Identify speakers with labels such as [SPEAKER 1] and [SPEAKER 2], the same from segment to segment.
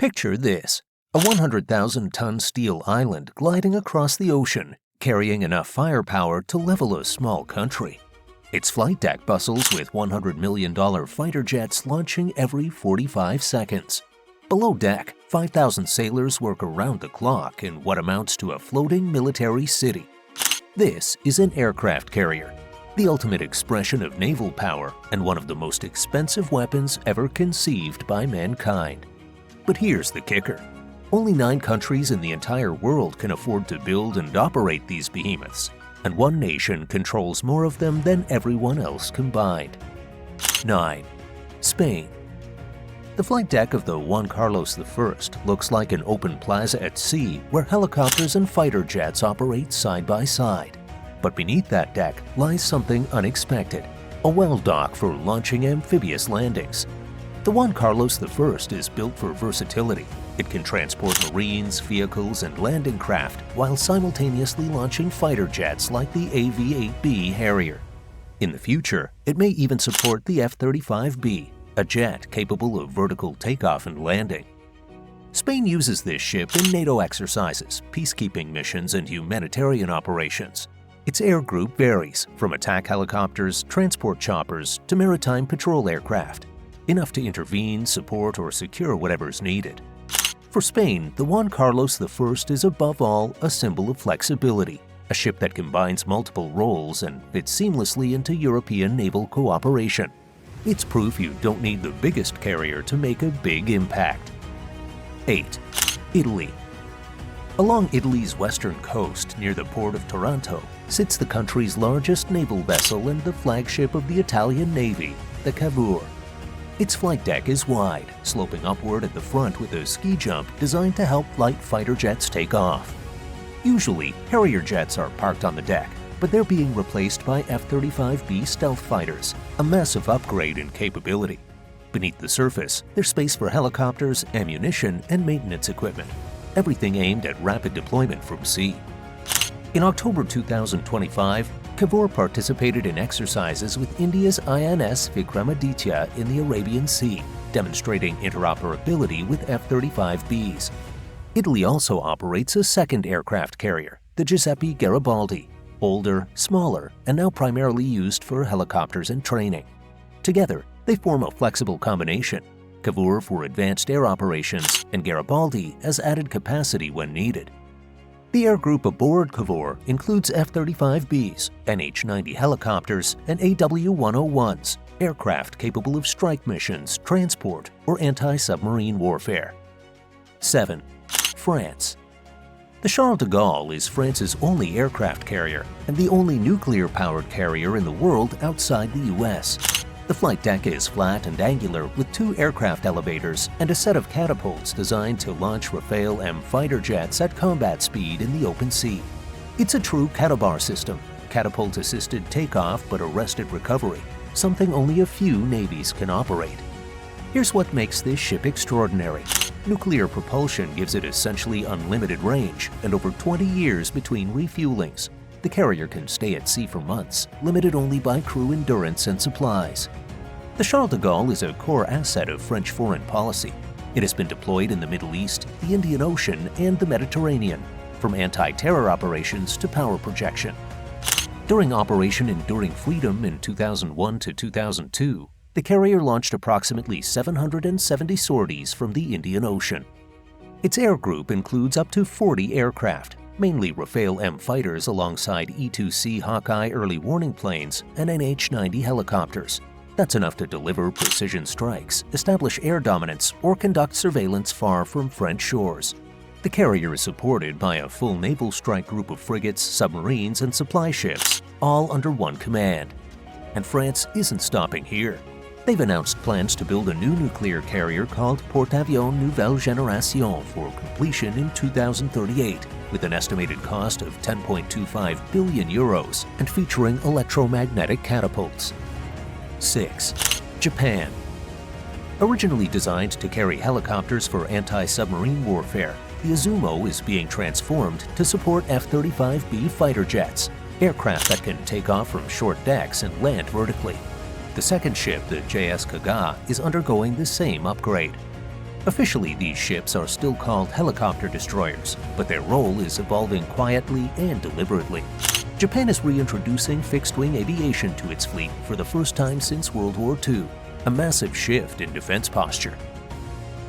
[SPEAKER 1] Picture this, a 100,000-ton steel island gliding across the ocean, carrying enough firepower to level a small country. Its flight deck bustles with $100 million fighter jets launching every 45 seconds. Below deck, 5,000 sailors work around the clock in what amounts to a floating military city. This is an aircraft carrier, the ultimate expression of naval power and one of the most expensive weapons ever conceived by mankind. But here's the kicker. Only 9 countries in the entire world can afford to build and operate these behemoths, and one nation controls more of them than everyone else combined. 9. Spain. The flight deck of the Juan Carlos I looks like an open plaza at sea where helicopters and fighter jets operate side by side. But beneath that deck lies something unexpected, a well dock for launching amphibious landings. The Juan Carlos I is built for versatility. It can transport marines, vehicles, and landing craft while simultaneously launching fighter jets like the AV-8B Harrier. In the future, it may even support the F-35B, a jet capable of vertical takeoff and landing. Spain uses this ship in NATO exercises, peacekeeping missions, and humanitarian operations. Its air group varies, from attack helicopters, transport choppers, to maritime patrol aircraft, enough to intervene, support, or secure whatever's needed. For Spain, the Juan Carlos I is above all a symbol of flexibility, a ship that combines multiple roles and fits seamlessly into European naval cooperation. It's proof you don't need the biggest carrier to make a big impact. 8. Italy. Along Italy's western coast, near the port of Taranto, sits the country's largest naval vessel and the flagship of the Italian Navy, the Cavour. Its flight deck is wide, sloping upward at the front with a ski jump designed to help light fighter jets take off. Usually, Harrier jets are parked on the deck, but they're being replaced by F-35B stealth fighters, a massive upgrade in capability. Beneath the surface, there's space for helicopters, ammunition, and maintenance equipment, everything aimed at rapid deployment from sea. In October 2025, Cavour participated in exercises with India's INS Vikramaditya in the Arabian Sea, demonstrating interoperability with F-35Bs. Italy also operates a second aircraft carrier, the Giuseppe Garibaldi, older, smaller, and now primarily used for helicopters and training. Together, they form a flexible combination, Cavour for advanced air operations and Garibaldi as added capacity when needed. The air group aboard Cavour includes F-35Bs, NH-90 helicopters, and AW-101s, aircraft capable of strike missions, transport, or anti-submarine warfare. 7. France. The Charles de Gaulle is France's only aircraft carrier and the only nuclear-powered carrier in the world outside the US. The flight deck is flat and angular with 2 aircraft elevators and a set of catapults designed to launch Rafale M fighter jets at combat speed in the open sea. It's a true catabar system, catapult-assisted takeoff but arrested recovery, something only a few navies can operate. Here's what makes this ship extraordinary. Nuclear propulsion gives it essentially unlimited range and over 20 years between refuelings. The carrier can stay at sea for months, limited only by crew endurance and supplies. The Charles de Gaulle is a core asset of French foreign policy. It has been deployed in the Middle East, the Indian Ocean, and the Mediterranean, from anti-terror operations to power projection. During Operation Enduring Freedom in 2001 to 2002, the carrier launched approximately 770 sorties from the Indian Ocean. Its air group includes up to 40 aircraft, mainly Rafale M fighters alongside E-2C Hawkeye early warning planes and NH-90 helicopters. That's enough to deliver precision strikes, establish air dominance, or conduct surveillance far from French shores. The carrier is supported by a full naval strike group of frigates, submarines, and supply ships, all under one command. And France isn't stopping here. They've announced plans to build a new nuclear carrier called Porte-Avions Nouvelle Génération for completion in 2038, with an estimated cost of 10.25 billion euros and featuring electromagnetic catapults. 6. Japan. Originally designed to carry helicopters for anti-submarine warfare, the Izumo is being transformed to support F-35B fighter jets, aircraft that can take off from short decks and land vertically. The second ship, the JS Kaga, is undergoing the same upgrade. Officially, these ships are still called helicopter destroyers, but their role is evolving quietly and deliberately. Japan is reintroducing fixed-wing aviation to its fleet for the first time since World War II, a massive shift in defense posture.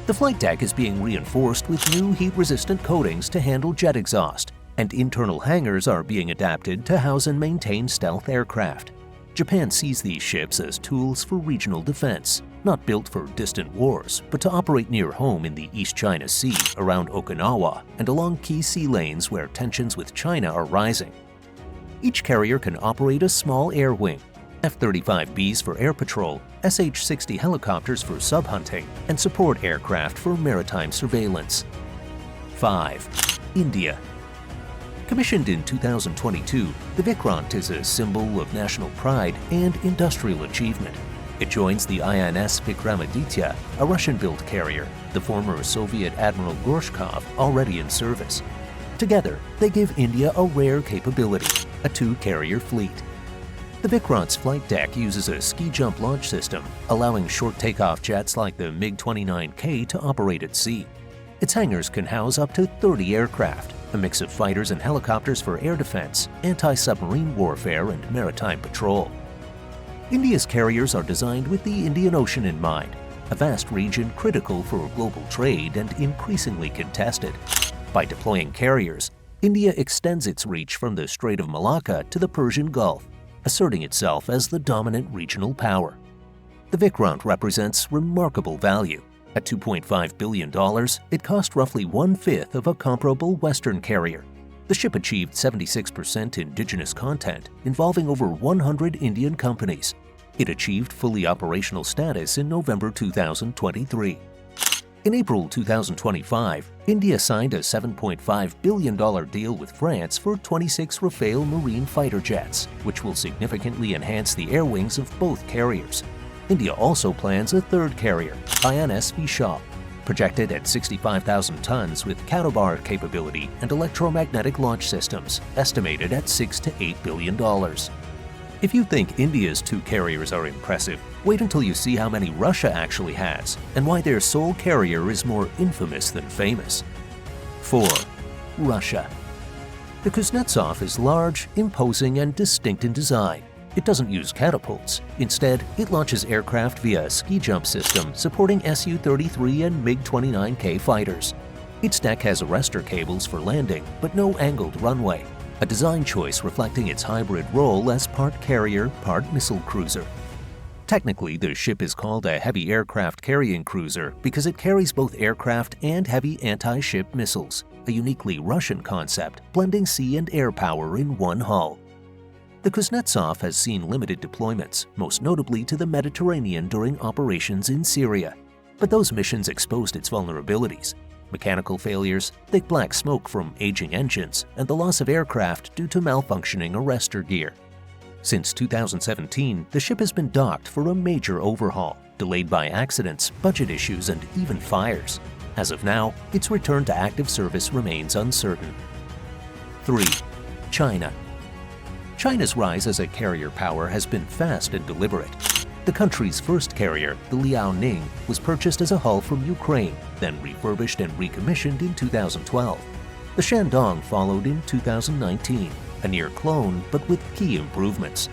[SPEAKER 1] The flight deck is being reinforced with new heat-resistant coatings to handle jet exhaust, and internal hangars are being adapted to house and maintain stealth aircraft. Japan sees these ships as tools for regional defense, not built for distant wars, but to operate near home in the East China Sea, around Okinawa, and along key sea lanes where tensions with China are rising. Each carrier can operate a small air wing, F-35Bs for air patrol, SH-60 helicopters for sub-hunting, and support aircraft for maritime surveillance. 5. India. Commissioned in 2022, the Vikrant is a symbol of national pride and industrial achievement. It joins the INS Vikramaditya, a Russian-built carrier, the former Soviet Admiral Gorshkov, already in service. Together, they give India a rare capability, a two-carrier fleet. The Vikrant's flight deck uses a ski-jump launch system, allowing short takeoff jets like the MiG-29K to operate at sea. Its hangars can house up to 30 aircraft, a mix of fighters and helicopters for air defense, anti-submarine warfare, and maritime patrol. India's carriers are designed with the Indian Ocean in mind, a vast region critical for global trade and increasingly contested. By deploying carriers, India extends its reach from the Strait of Malacca to the Persian Gulf, asserting itself as the dominant regional power. The Vikrant represents remarkable value. At $2.5 billion, it cost roughly one-fifth of a comparable Western carrier. The ship achieved 76% indigenous content, involving over 100 Indian companies. It achieved fully operational status in November 2023. In April 2025, India signed a $7.5 billion deal with France for 26 Rafale marine fighter jets, which will significantly enhance the air wings of both carriers. India also plans a third carrier, INS Vishal, projected at 65,000 tons with catabar capability and electromagnetic launch systems, estimated at $6 to $8 billion. If you think India's two carriers are impressive, wait until you see how many Russia actually has and why their sole carrier is more infamous than famous. 4. Russia. The Kuznetsov is large, imposing, and distinct in design. It doesn't use catapults. Instead, it launches aircraft via a ski-jump system supporting Su-33 and MiG-29K fighters. Its deck has arrestor cables for landing, but no angled runway, a design choice reflecting its hybrid role as part carrier, part missile cruiser. Technically, the ship is called a heavy aircraft carrying cruiser because it carries both aircraft and heavy anti-ship missiles, a uniquely Russian concept blending sea and air power in one hull. The Kuznetsov has seen limited deployments, most notably to the Mediterranean during operations in Syria. But those missions exposed its vulnerabilities: mechanical failures, thick black smoke from aging engines, and the loss of aircraft due to malfunctioning arrestor gear. Since 2017, the ship has been docked for a major overhaul, delayed by accidents, budget issues, and even fires. As of now, its return to active service remains uncertain. 3. China. China's rise as a carrier power has been fast and deliberate. The country's first carrier, the Liaoning, was purchased as a hull from Ukraine, then refurbished and recommissioned in 2012. The Shandong followed in 2019, a near clone but with key improvements.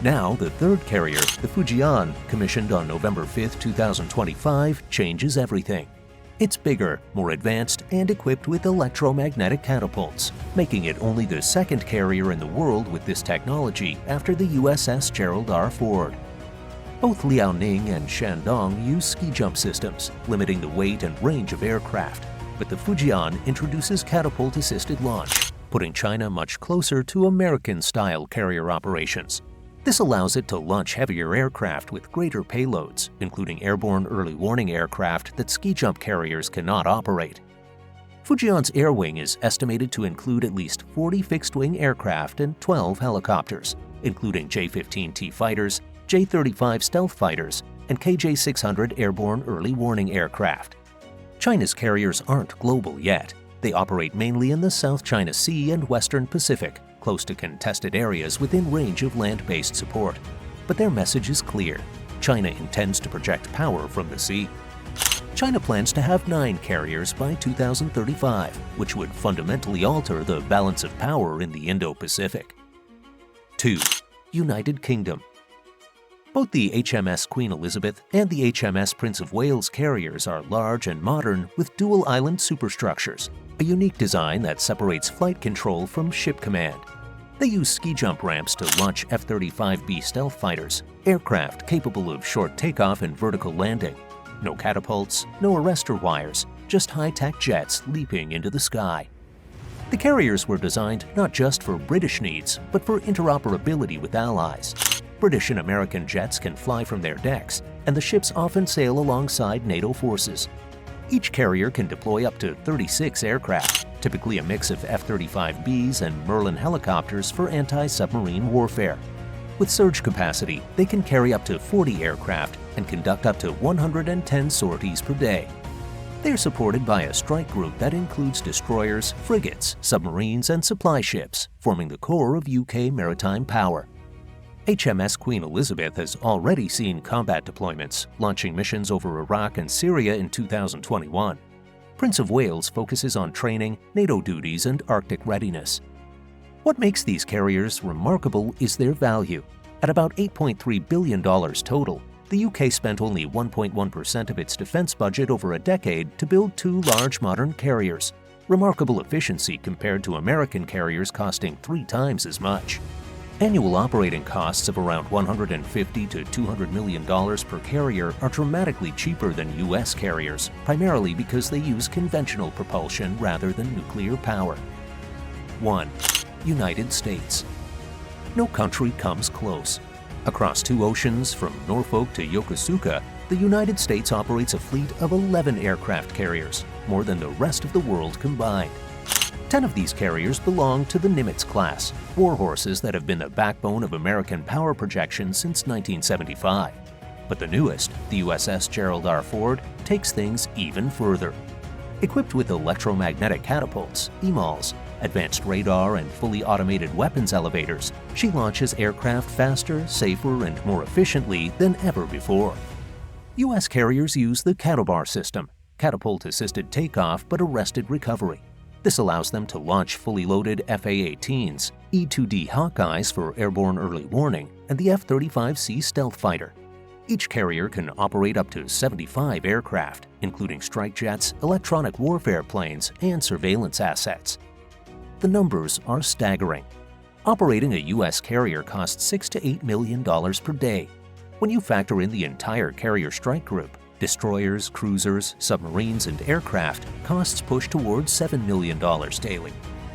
[SPEAKER 1] Now, the third carrier, the Fujian, commissioned on November 5, 2025, changes everything. It's bigger, more advanced, and equipped with electromagnetic catapults, making it only the second carrier in the world with this technology after the USS Gerald R. Ford. Both Liaoning and Shandong use ski-jump systems, limiting the weight and range of aircraft, but the Fujian introduces catapult-assisted launch, putting China much closer to American-style carrier operations. This allows it to launch heavier aircraft with greater payloads, including airborne early warning aircraft that ski-jump carriers cannot operate. Fujian's air wing is estimated to include at least 40 fixed-wing aircraft and 12 helicopters, including J-15T fighters, J-35 stealth fighters, and KJ-600 airborne early warning aircraft. China's carriers aren't global yet. They operate mainly in the South China Sea and Western Pacific, close to contested areas within range of land-based support. But their message is clear: China intends to project power from the sea. China plans to have 9 carriers by 2035, which would fundamentally alter the balance of power in the Indo-Pacific. 2. United Kingdom. Both the HMS Queen Elizabeth and the HMS Prince of Wales carriers are large and modern with dual-island superstructures, a unique design that separates flight control from ship command. They use ski jump ramps to launch F-35B stealth fighters, aircraft capable of short takeoff and vertical landing. No catapults, no arrestor wires, just high-tech jets leaping into the sky. The carriers were designed not just for British needs, but for interoperability with allies. British and American jets can fly from their decks, and the ships often sail alongside NATO forces. Each carrier can deploy up to 36 aircraft, typically a mix of F-35Bs and Merlin helicopters for anti-submarine warfare. With surge capacity, they can carry up to 40 aircraft and conduct up to 110 sorties per day. They are supported by a strike group that includes destroyers, frigates, submarines, and supply ships, forming the core of UK maritime power. HMS Queen Elizabeth has already seen combat deployments, launching missions over Iraq and Syria in 2021. Prince of Wales focuses on training, NATO duties, and Arctic readiness. What makes these carriers remarkable is their value. At about $8.3 billion total, the UK spent only 1.1% of its defense budget over a decade to build 2 large modern carriers. Remarkable efficiency compared to American carriers costing 3 times as much. Annual operating costs of around $150 to $200 million per carrier are dramatically cheaper than US carriers, primarily because they use conventional propulsion rather than nuclear power. 1. United States. No country comes close. Across 2 oceans, from Norfolk to Yokosuka, the United States operates a fleet of 11 aircraft carriers, more than the rest of the world combined. 10 of these carriers belong to the Nimitz class, warhorses that have been the backbone of American power projection since 1975. But the newest, the USS Gerald R. Ford, takes things even further. Equipped with electromagnetic catapults, EMALs, advanced radar, and fully automated weapons elevators, she launches aircraft faster, safer, and more efficiently than ever before. U.S. carriers use the Catobar system, catapult-assisted takeoff but arrested recovery. This allows them to launch fully loaded F-A-18s, E-2D Hawkeyes for airborne early warning, and the F-35C stealth fighter. Each carrier can operate up to 75 aircraft, including strike jets, electronic warfare planes, and surveillance assets. The numbers are staggering. Operating a U.S. carrier costs $6 to $8 million per day. When you factor in the entire carrier strike group, destroyers, cruisers, submarines, and aircraft, costs push towards $7 million daily.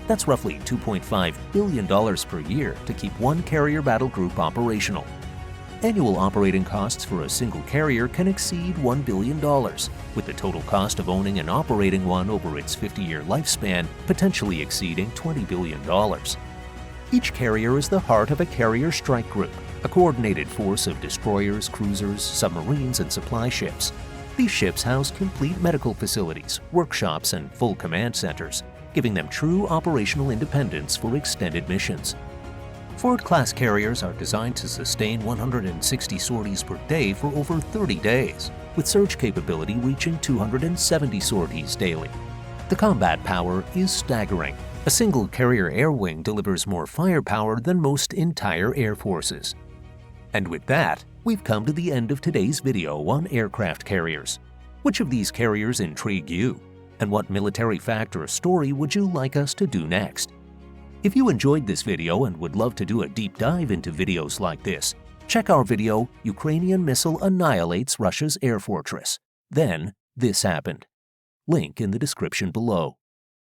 [SPEAKER 1] That's roughly $2.5 billion per year to keep one carrier battle group operational. Annual operating costs for a single carrier can exceed $1 billion, with the total cost of owning and operating one over its 50-year lifespan potentially exceeding $20 billion. Each carrier is the heart of a carrier strike group, a coordinated force of destroyers, cruisers, submarines, and supply ships. These ships house complete medical facilities, workshops, and full command centers, giving them true operational independence for extended missions. Ford-class carriers are designed to sustain 160 sorties per day for over 30 days, with surge capability reaching 270 sorties daily. The combat power is staggering. A single carrier air wing delivers more firepower than most entire air forces. And with that, we've come to the end of today's video on aircraft carriers. Which of these carriers intrigue you? And what military fact or story would you like us to do next? If you enjoyed this video and would love to do a deep dive into videos like this, check our video, Ukrainian Missile Annihilates Russia's Air Fortress. Then, this happened. Link in the description below.